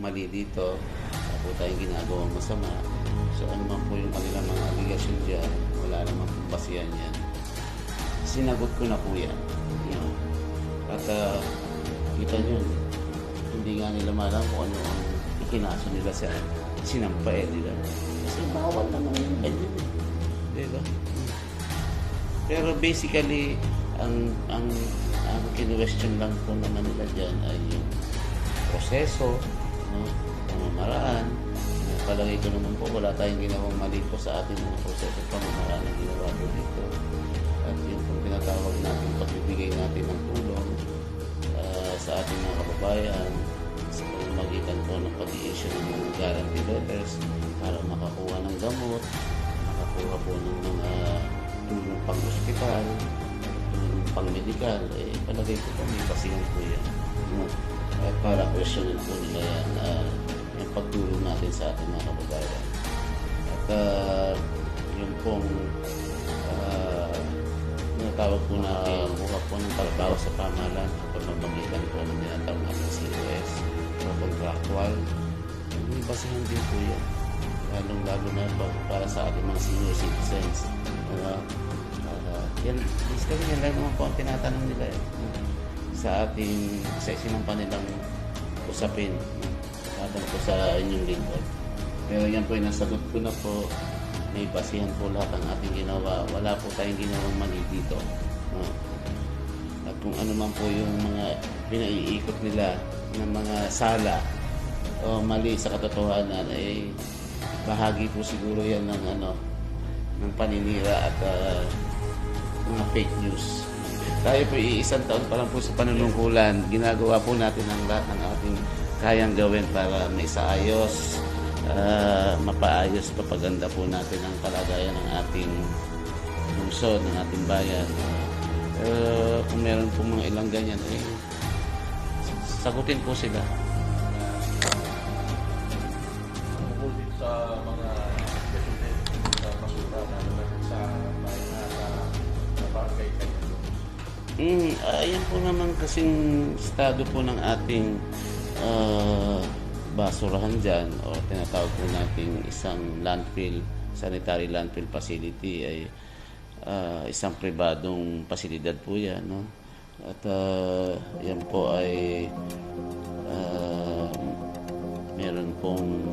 mali dito, wala po tayong ginagawang masama. So ano man po yung kanilang mga allegation dyan, wala naman pong basihan yan. Sinagot ko na po yan. At kita nyo, hindi nga nila malam kung ano ang ikinaso nila sa sinampae nila. Kasi bawal naman yung ganyan. Diba? Pero basically, ang kinu-question lang po naman nila dyan ay yung proseso, no? Pamamaraan. Palagay ko naman po, wala tayong ginawang mali po sa ating mga proseso pamamaraan na ginawa po dito. At yun po pinatawag natin pagbibigay natin ng tulong sa ating mga kababayan sa pamamagitan po ng pag-i-issue ng mga guarantee letters para makakuha ng gamot, makakuha po ng mga tulong pang-hospital, tulong pang-medical. Palagay ko po may basihan po yan. No? At para questionin po nila yan, yung pagtulong natin sa ating mga kababayan. At yun pong tawag po natin buka po ng trabaho sa pamahalaan sa pamamagitan po ng tinatawag natin COS o contractual. May basihan din po yan. Lalong-lalo na para sa ating mga senior citizens. Yan, basically yan lang naman po ang tinatanong nila sa ating sinampa nilang usapin natin po sa inyong lingkod. Pero yan po yung nasagot ko na po. May basihan po lahat ang ating ginawa. Wala po tayong ginawang mali dito. At kung ano man po yung mga pinaiikot nila ng mga sala o mali sa katotohanan, bahagi po siguro yan ng paninira at mga fake news. Tayo po iisang taon pa lang po sa panunungkulan. Ginagawa po natin ang lahat ng ating kayang gawin para may saayos, mapaayos, papaganda po natin ang kalagayan ng ating lungsod, ng ating bayan. Kung meron po mga ilang ganyan, sagutin po sila. Tungkol sa mga president sa basura na sa bayan sa barangay kayo. Ayan po naman kasing estado po ng ating basurahan dyan o tinatawag po natin isang landfill, sanitary landfill facility ay isang pribadong pasilidad po yan, no? At yan po ay meron pong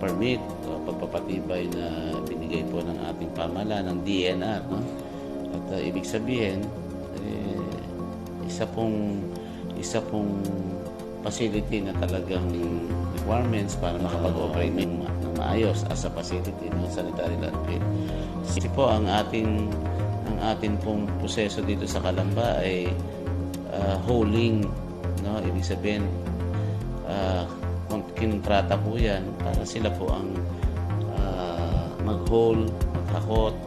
permit o pagpapatibay na binigay po ng ating pamahalaan ng DNR, no? At ibig sabihin isa pong facility na talagang requirements para makapag-operate ng maayos as a facility ng sanitary landfill. Kasi po ang ating pong proseso dito sa Calamba ay hauling, no? Ibig sabihin kinontrata po yan para sila po ang mag-haul, maghakot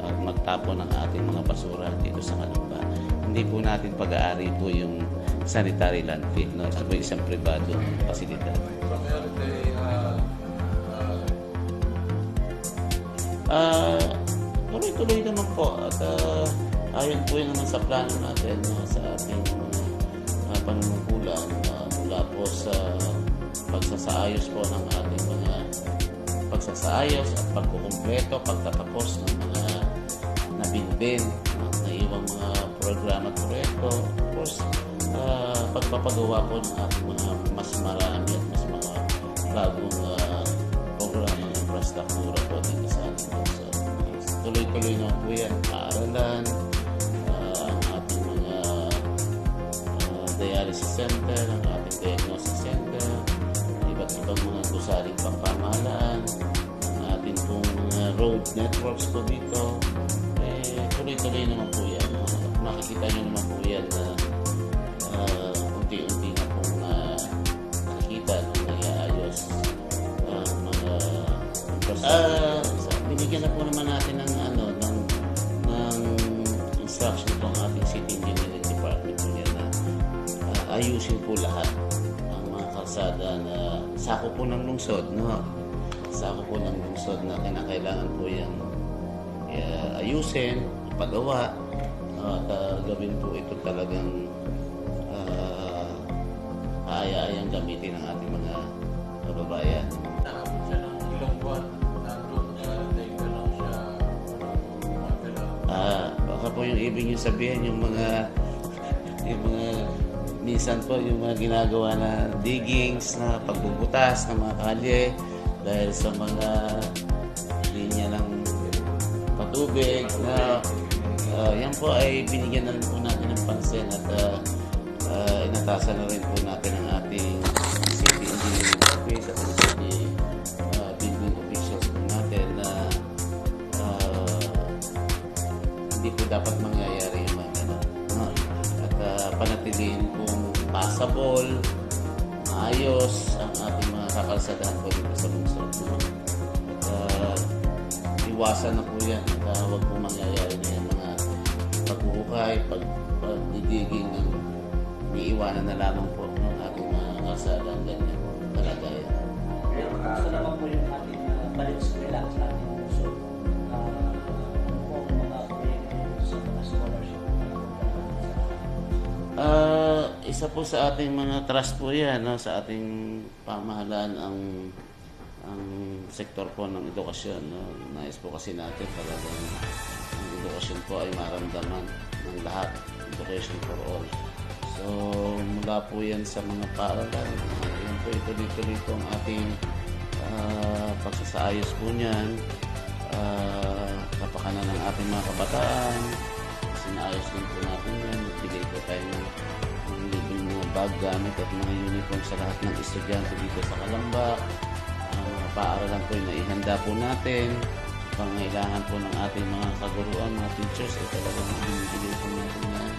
at magtapon ng ating mga basura dito sa Calamba. Hindi po natin pag-aari po yung sanitary landfill, no? Ito po isang pribadong pasilidad. Tuloy-tuloy naman po at ayon po yun naman sa plano natin, no? Sa ating panunungkulan mula po sa pagsasaayos po ng ating mga pagsasaayos at pagkukumpleto, pagtatapos ng mga nabinbin, naiwang mga programa at proyekto. Of course, pagpapagawa po ng ating mga mas marami at mas mga bagong programa ng infrastruktura po dito sa ating bansa. Tuloy-tuloy na po yan. Paaralan, ang ating mga dialysis center, ang ating diagnosis center, iba't ibang mga gusaling pampamahalaan, ang ating pong mga road networks po dito. Tuloy-tuloy naman po yan. Makikita nyo naman po yan na unti-unti na pong nakikita nung nag-aayos ang mga binigyan na po naman natin ng instruction po ang ating City Engineering Department po yan na ayusin po lahat ang mga kalsada na sako po ng lungsod, no? Sako po ng lungsod na kinakailangan po yan ayusin, pagawa, at gawin po ito talagang kaaya-ayang gamitin ng ating mga ibig nyo sabihin yung mga minsan po yung mga ginagawa na diggings, na pagbubutas ng mga kalye dahil sa mga linya ng patubig na yan po ay binigyan na rin po natin ng pansin at inatasan na rin po natin ang ating city engineering office at ang city building officials po natin na hindi po dapat mangyayari yung mga ganun. At panatilihin pong passable, maayos ang ating mga kakalsadahan po dito sa lungsod. At iwasan na po yan at huwag po mangyayari na yan mga paghuhukay, pagdidiging ng iiwanan na lamang po ng ating mga kalsada ang ganyan kalagayan. Pero gusto naman po yung ating balik sa relax natin puso. Ano po ang mga proyekto sa mga scholarship? Isa po sa ating mga trust po yan, no? Sa ating pamahalaan ang sektor po ng edukasyon. No? Nais po kasi natin talagang ang edukasyon po ay maramdaman ng lahat. Education for all. So, mula po yan sa mga paaralan. Yan po, ituloy-tuloy po ang ating pagsasaayos po niyan. Kapakanan ng ating mga kabataan. Sinaayos din po natin yan. Bigay po tayo ng libreng mga bag, gamit at mga uniform sa lahat ng estudyante dito sa Kalamba. Mga paaralan po yung naihanda po natin. Pangailangan po ng ating mga kaguruan, mga teachers, ay talagang binibigay po natin yan.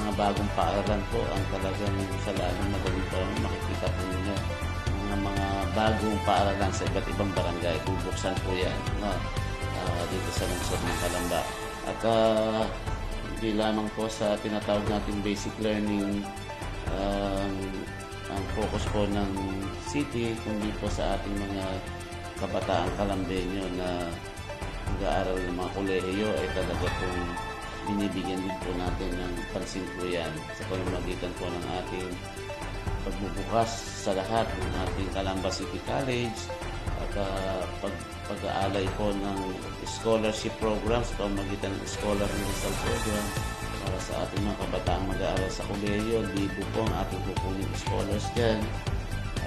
Mga bagong paaralan po ang talagang sa lalong madaling po makikita po ninyo mga bagong paaralan sa iba't ibang barangay. Bubuksan po yan dito sa lungsod ng Kalamba. At hindi lamang po sa tinatawag nating basic learning ang focus po ng city, kundi po sa ating mga kabataang Kalambeño na nag-aaral ng mga kolehiyo ay talaga pong binibigyan din po natin ng pansin po yan sa pamamagitan po ng ating pagbubukas sa lahat ng ating Calamba City College at pag-aalay po ng scholarship programs sa pamamagitan ng Scholar and Rizal Program para sa ating mga kabataang mag-aaral sa kolehiyo. Libo po ang ating kukunin scholars dyan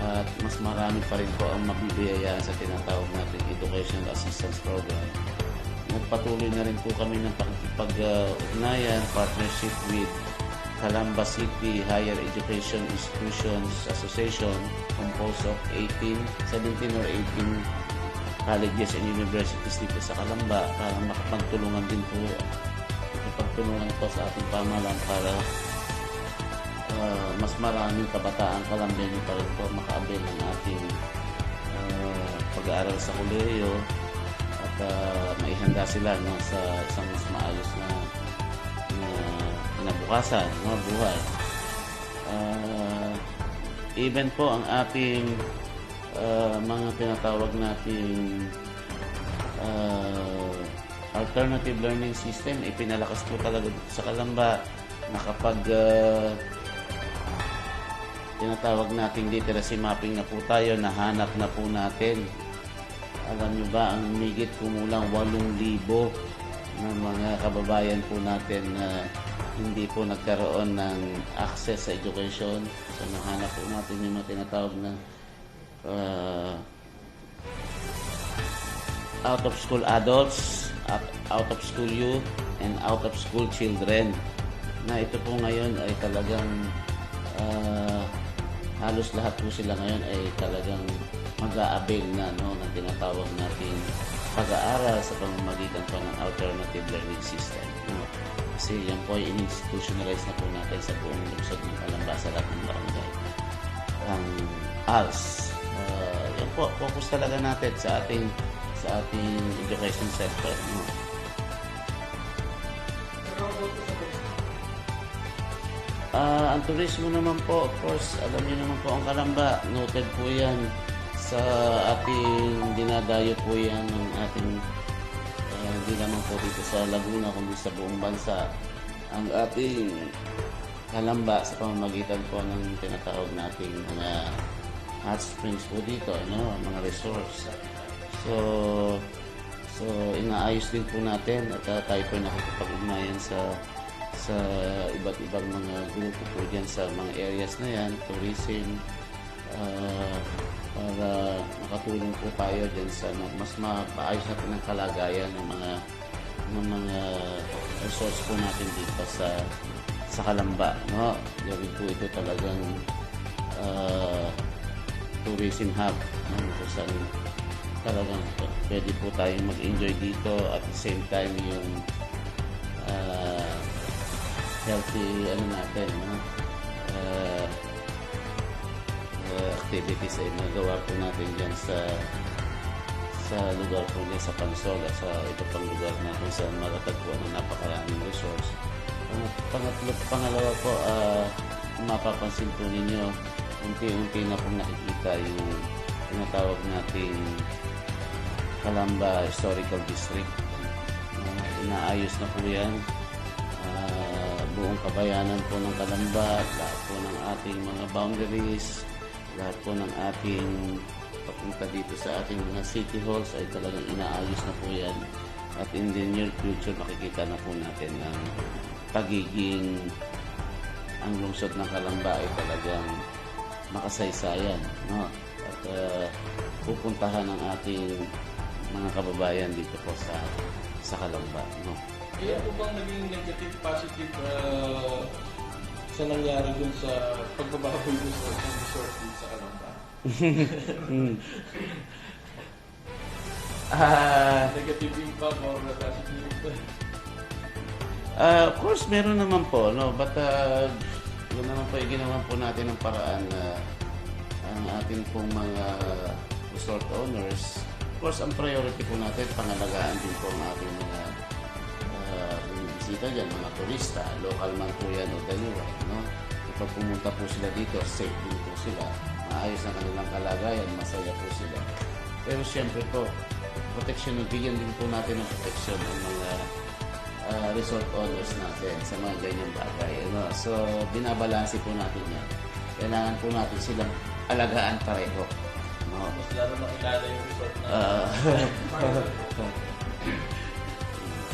at mas marami pa rin po ang mabibiyayaan sa tinatawag natin Educational Assistance Program. Nagpatuloy na rin po kami ng pakikipag-ugnayan, partnership with Calamba City Higher Education Institutions Association composed of 17 or 18 colleges and universities dito sa Calamba para makapagtulungan din po sa ating pamahalaan para mas maraming kabataang Kalambeño pa rin po makaabel ng ating pag-aaral sa kolehiyo at maihanda sila sa isang mas maayos na kinabukasan, buhay. Even po ang ating mga tinatawag nating alternative learning system, ipinalakas po talaga sa Kalamba na kapag tinatawag nating literacy mapping na po tayo, nahanap na po natin. Alam nyo ba, ang higit kumulang 8,000 na mga kababayan po natin na hindi po nagkaroon ng access sa education. So, nahanap po natin yung mga tinatawag na out-of-school adults, out-of-school youth, and out-of-school children. Na ito po ngayon ay talagang halos lahat po sila ngayon ay talagang mag-a-avail na ng tinatawag natin pag-aaral sa pamamagitan po ng alternative learning system. Kasi yan po ay in-institutionalize na po natin sa buong lungsod ng Kalamba sa lahat ng barangay. Ang ALS. Yan po, focus talaga natin sa ating education sector. Ang turismo naman po, of course, alam niyo naman po ang Kalamba, noted po yan sa ating dinadayo po yan ng ating hindi naman po dito sa Laguna kundi sa buong bansa ang ating Kalamba sa pamamagitan po ng tinatawag nating mga hot springs po dito, mga resorts. So So inaayos din po natin at tayo po nakikipag-ugnayan sa iba't ibang mga grupo po dyan sa mga areas na yan, tourism, para makatulong po tayo dyan sa mas mapaayos natin ang kalagayan ng mga resorts po natin dito sa Calamba, no? Gawin po ito talagang tourism hub, no? Kung saan talagang pwede po tayong mag-enjoy dito at the same time yung healthy natin, no? Activities ay magawa po natin dyan sa lugar po niya sa Pansola, sa ito pang lugar na kung saan matatagpuan ng napakaraming resorts. Pangalawa po, mapapansin po ninyo, unti-unti na pong nakikita yung tinatawag nating Calamba Historical District. Inaayos na po yan. Buong kabayanan po ng Calamba, lahat po ng ating mga boundaries, lahat po ng ating papunta dito sa ating mga city halls ay talagang inaayos na po yan. At in the near future, makikita na po natin ang pagiging ang lungsod ng Calamba ay talagang makasaysayan, no? At pupuntahan ng ating mga kababayan dito po sa Calamba, no? Kaya po bang naging negative, positive sa nangyari dun sa pagbababoy dun sa resort dun sa Calamba? Negative impact or positive impact? Of course, meron naman po, no? But yun naman po, ginawa po natin ng paraan na ang ating pong mga resort owners, of course, ang priority po natin, pangalagaan din po ang ating mga bisita dyan, mga turista, local man po yan o dalawa, no? Kapag pumunta po sila dito, safe din po sila, maayos ang kanilang kalagayan, masaya po sila. Pero siyempre po, protection, bigyan din po natin ng protection ng mga resort owners natin sa mga ganyang bagay. Ano? So, binabalansi po natin yan. Kailangan po natin silang alagaan pareho. No? Mas lalo makilala yung resort na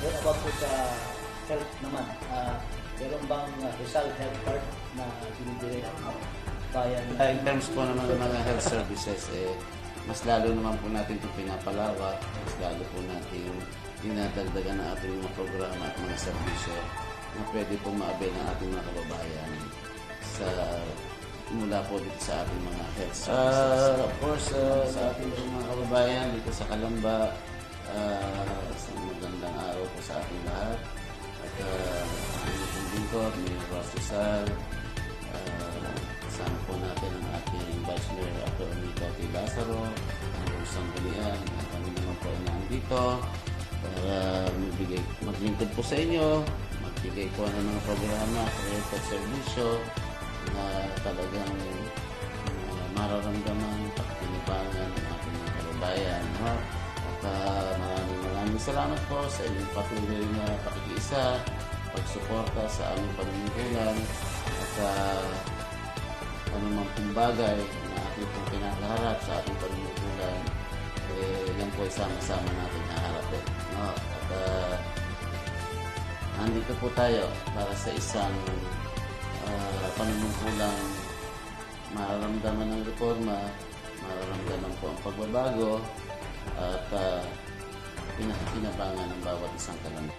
Then about po sa health naman, meron bang Rizal Health Card na binibigay ng bayan? In terms po naman ng mga health services, mas lalo naman po natin itong pinapalawak, mas lalo po natin dinadagdagan ng ating mga programa at mga serbisyo na pwede po ma-avail ng ating mga kababayan mula po dito sa ating mga health services. Of course, sa ating mga kababayan dito sa Calamba, isang magandang araw po sa ating lahat. At ang inyong lingkod, Mayor Ross Rizal, kasama po natin ang ating Vice Mayor Atty. Toti Lazaro, ang Rosang Galian, at kami naman po ay nandito para maglingkod po sa inyo, magbigay po ng mga programa, proyekto at serbisyo na talagang mararamdaman pagtinibangan ng ating mga kababayan. No? At maraming salamat po sa inyong patuloy na pakikiisa, pagsuporta sa aming panunungkulan at anumang pong bagay na ating pong kinakaharap sa ating panunungkulan, yan po ay sama-sama natin haharapin. No? At nandito po tayo para sa isang panunungkulang mararamdaman ng reforma, mararamdaman po ang pagbabago at pinakikinabangan ng bawat isang Calamba.